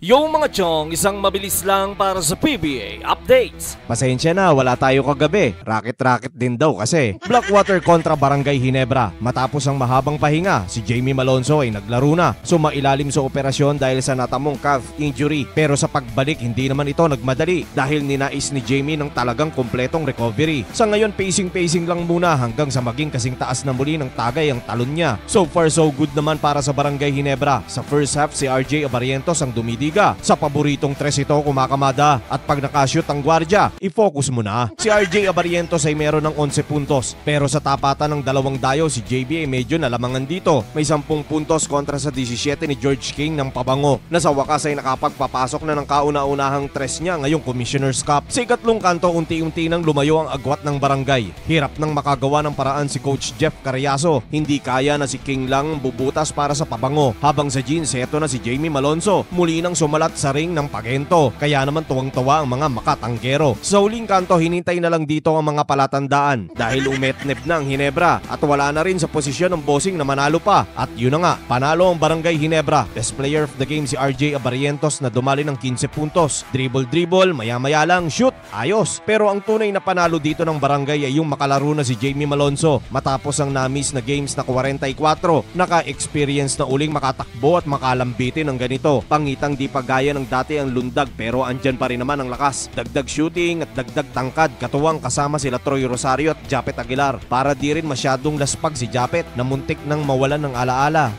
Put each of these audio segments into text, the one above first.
Yung mga chong, isang mabilis lang para sa PBA updates. Pasensya na, wala tayo kagabi. Racket-racket din daw kasi. Blackwater kontra Barangay Ginebra. Matapos ang mahabang pahinga, si Jamie Malonzo ay naglaro na. Sumailalim sa operasyon dahil sa natamong calf injury. Pero sa pagbalik, hindi naman ito nagmadali dahil ninais ni Jamie ng talagang kompletong recovery. Sa ngayon, pacing-pacing lang muna hanggang sa maging kasing taas na muli ng tagay ang talon niya. So far so good naman para sa Barangay Ginebra. Sa first half, si RJ Abarientos ang dumidiga. Sa paboritong tres ito kumakamada at pag nakashoot ang gwardya, i-focus mo na. Si RJ Abarientos ay meron ng 11 puntos pero sa tapatan ng dalawang dayo si JB ay medyo nalamangan dito. May 10 puntos kontra sa 17 ni George King ng Pabango na sa wakas ay nakapagpapasok na ng kauna-unahang tres niya ngayong Commissioner's Cup. Sa ikatlong kanto unti-unti nang lumayo ang agwat ng barangay. Hirap nang makagawa ng paraan si Coach Jeff Carriazo. Hindi kaya na si King lang bubutas para sa Pabango. Habang sa jeans, eto na si Jamie Malonzo. Muli nang sumalat sa ring ng Pagento. Kaya naman tuwang-tuwa ang mga makatanggero. Sa huling kanto, hinintay na lang dito ang mga palatandaan dahil umetneb na ang Ginebra at wala na rin sa posisyon ng bossing na manalo pa. At yun na nga, panalo ang Barangay Ginebra. Best player of the game si RJ Abarientos na dumali ng 15 puntos. Dribble, maya-maya lang, shoot, ayos. Pero ang tunay na panalo dito ng Barangay ay yung makalaro na si Jamie Malonzo. Matapos ang na-miss na games na 44, naka-experience na uling makatakbo at makalambitin ng ganito. Pangitang di pa gaya ng dati ang lundag pero andyan pa rin naman ang lakas. Dagdag shooting at dagdag tangkad. Katuwang kasama sila Troy Rosario at Japet Aguilar. Para di rin masyadong laspag si Japet na muntik nang mawalan ng alaala.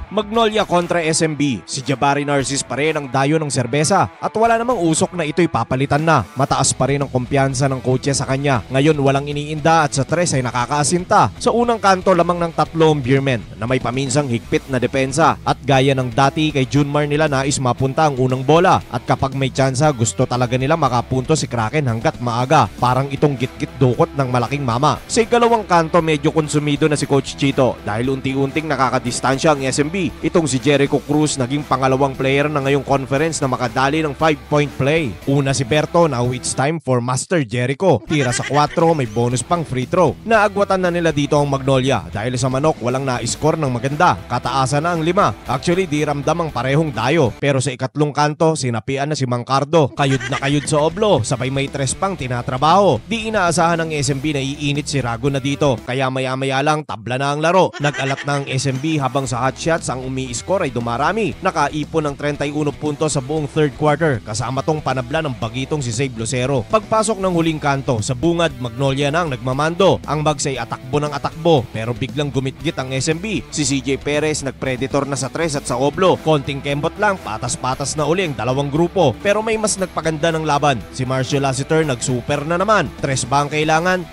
Magnolia kontra SMB. Si Jabari Narcis pa rin ang dayo ng serbesa at wala namang usok na ito'y papalitan na. Mataas pa rin ang kumpiyansa ng coach sa kanya. Ngayon walang iniinda at sa tres ay nakakaasinta. Sa unang kanto lamang ng tatlong beermen na may paminsang higpit na depensa at gaya ng dati kay Junmar nila nais mapunta ang unang bola at kapag may tsansa gusto talaga nila makapunto si Kraken hanggat maaga. Parang itong git-git dukot ng malaking mama. Sa ikalawang kanto medyo konsumido na si Coach Chito dahil unti-unting nakakadistansya ang SMB. Itong si Jericho Cruz naging pangalawang player na ngayong conference na makadali ng 5-point play. Una si Berto, now it's time for Master Jericho. Tira sa 4, may bonus pang free throw. Naagwatan na nila dito ang Magnolia dahil sa manok walang na-score ng maganda. Kataasan na ang 5. Actually di ramdam ang parehong dayo. Pero sa ikatlong kanto, sinapian na si Mangcardo. Kayod na kayod sa oblo, sabay may tres pang tinatrabaho. Di inaasahan ng SMB na iinit si Rago na dito. Kaya maya-maya lang tabla na ang laro. Nag-alat na ang SMB habang sa hot shots ang umi-score ay dumarami. Nakaipon ng 31 puntos sa buong third quarter kasama tong panabla ng bagitong si Zabe Lucero. Pagpasok ng huling kanto, sa bungad Magnolia na ang nagmamando. Ang Bags ay atakbo ng atakbo pero biglang gumitgit ang SMB. Si CJ Perez nagpredator na sa tres at sa oblo. Konting kembot lang, patas-patas na uli ang dalawang grupo. Pero may mas nagpaganda ng laban. Si Marshall Lassiter nagsuper na naman. Tres ba ang kailangan?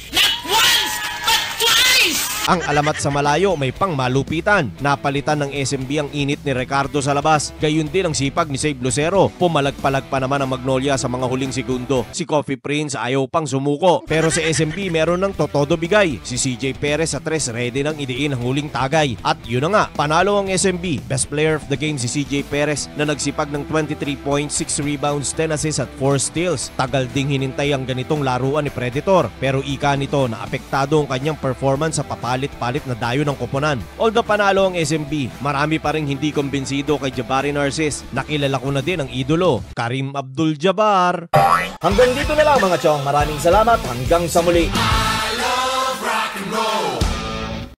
Ang alamat sa malayo may pang malupitan. Napalitan ng SMB ang init ni Ricardo sa labas. Gayun din ang sipag ni Zabe Lucero. Pumalag-palag pa naman ang Magnolia sa mga huling segundo. Si Coffee Prince ayaw pang sumuko. Pero si SMB meron ng totodo bigay. Si CJ Perez sa tres ready nang idiin ang huling tagay. At yun na nga, panalo ang SMB. Best player of the game si CJ Perez na nagsipag ng 23 points, 6 rebounds, 10 assists at 4 steals. Tagal ding hinintay ang ganitong laruan ni Predator. Pero ika nito na apektado ang kanyang performance sa palit-palit na dayo ng koponan. Although panalo ang SMB, marami pa rin hindi kumbinsido kay Jabari Narcis. Nakilala ko na din ang idolo, Kareem Abdul-Jabbar. Hanggang dito na lang mga chong. Maraming salamat. Hanggang sa muli.